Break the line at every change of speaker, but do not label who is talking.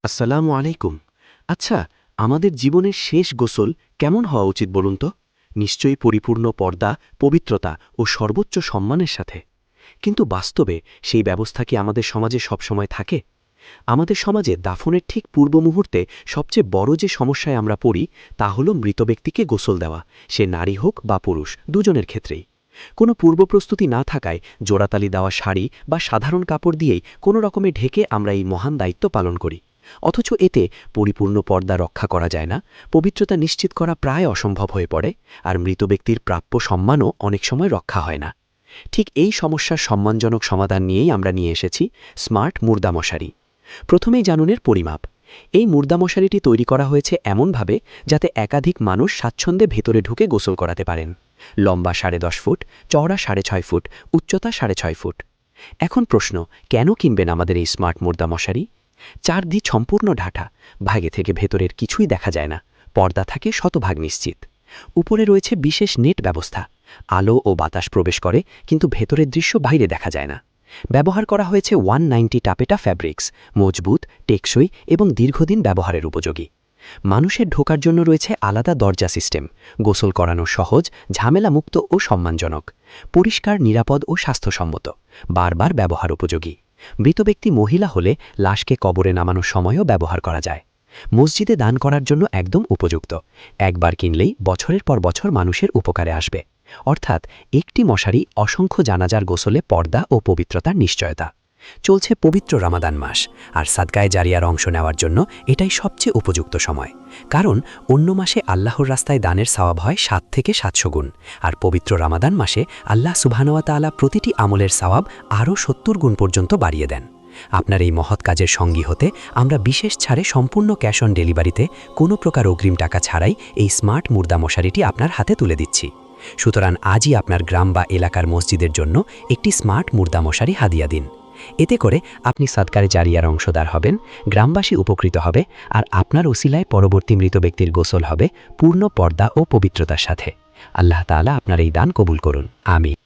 আসসালামু আলাইকুম। আচ্ছা, আমাদের জীবনের শেষ গোসল কেমন হওয়া উচিত বলুন তো? নিশ্চয়ই পরিপূর্ণ পর্দা, পবিত্রতা ও সর্বোচ্চ সম্মানের সাথে। কিন্তু বাস্তবে সেই ব্যবস্থা কি আমাদের সমাজে সবসময় থাকে? আমাদের সমাজে দাফনের ঠিক পূর্ব মুহূর্তে সবচেয়ে বড় যে সমস্যায় আমরা পড়ি তা হল মৃত ব্যক্তিকে গোসল দেওয়া, সে নারী হোক বা পুরুষ, দুজনের ক্ষেত্রেই। কোনো পূর্বপ্রস্তুতি না থাকায় জোড়াতালি দেওয়া শাড়ি বা সাধারণ কাপড় দিয়েই কোনো রকমে ঢেকে আমরা এই মহান দায়িত্ব পালন করি। অথচ এতে পরিপূর্ণ পর্দা রক্ষা করা যায় না, পবিত্রতা নিশ্চিত করা প্রায় অসম্ভব হয়ে পড়ে, আর মৃত ব্যক্তির প্রাপ্য সম্মানও অনেক সময় রক্ষা হয় না। ঠিক এই সমস্যার সম্মানজনক সমাধান নিয়েই আমরা নিয়ে এসেছি স্মার্ট মুর্দা মশারি। প্রথমেই জানুনের পরিমাপ। এই মুর্দা মশারিটি তৈরি করা হয়েছে এমনভাবে যাতে একাধিক মানুষ স্বাচ্ছন্দ্যে ভেতরে ঢুকে গোসল করাতে পারেন। লম্বা 10.5 ফুট, চওড়া 6.5 ফুট, উচ্চতা 6.5 ফুট। এখন প্রশ্ন, কেন কিনবেন আমাদের এই স্মার্ট মুর্দা মশারি? চারদিক সম্পূর্ণ ঢাকা, ভাগে থেকে ভেতরের কিছুই দেখা যায় না, পর্দা থাকে শতভাগ নিশ্চিত। উপরে রয়েছে বিশেষ নেট ব্যবস্থা, আলো ও বাতাস প্রবেশ করে কিন্তু ভেতরের দৃশ্য বাইরে দেখা যায় না। ব্যবহার করা হয়েছে 190 টাপেটা ফ্যাব্রিক্স, মজবুত, টেকসই এবং দীর্ঘদিন ব্যবহারের উপযোগী। মানুষের ঢোকার জন্য রয়েছে আলাদা দরজা সিস্টেম, গোসল করানো সহজ, ঝামেলামুক্ত ও সম্মানজনক, পরিষ্কার, নিরাপদ ও স্বাস্থ্যসম্মত, বারবার ব্যবহার উপযোগী। মৃত ব্যক্তি মহিলা হলে লাশকে কবরে নামানোর সময়ও ব্যবহার করা যায়। মসজিদে দান করার জন্য একদম উপযুক্ত, একবার কিনলেই বছরের পর বছর মানুষের উপকারে আসবে। অর্থাৎ একটি মশারি অসংখ্য জানাজার গোসলে পর্দা ও পবিত্রতার নিশ্চয়তা। চলছে পবিত্র রামাদান মাস, আর সাদকায়ে জারিয়ার অংশ নেওয়ার জন্য এটাই সবচেয়ে উপযুক্ত সময়। কারণ অন্য মাসে আল্লাহর রাস্তায় দানের সওয়াব হয় 7 থেকে 700 গুণ, আর পবিত্র রামাদান মাসে আল্লাহ সুবহানাহু ওয়া তাআলা প্রতিটি আমলের সওয়াব আরও 70 গুণ পর্যন্ত বাড়িয়ে দেন। আপনার এই মহৎ কাজের সঙ্গী হতে আমরা বিশেষ ছাড়ে সম্পূর্ণ ক্যাশ অন ডেলিভারিতে কোনো প্রকার অগ্রিম টাকা ছাড়াই এই স্মার্ট মুর্দা মশারিটি আপনার হাতে তুলে দিচ্ছি। সুতরাং আজই আপনার গ্রাম বা এলাকার মসজিদের জন্য একটি স্মার্ট মুর্দা মশারি হাদিয়া দিন। এতে করে আপনি সাদকায়ে জারিয়ার অংশদার হবেন, গ্রামবাসী উপকৃত হবে, আর আপনার ওসিলায় পরবর্তী মৃত ব্যক্তির গোসল হবে পূর্ণ পর্দা ও পবিত্রতার সাথে। আল্লাহ তাআলা আপনার এই দান কবুল করুন, আমিন।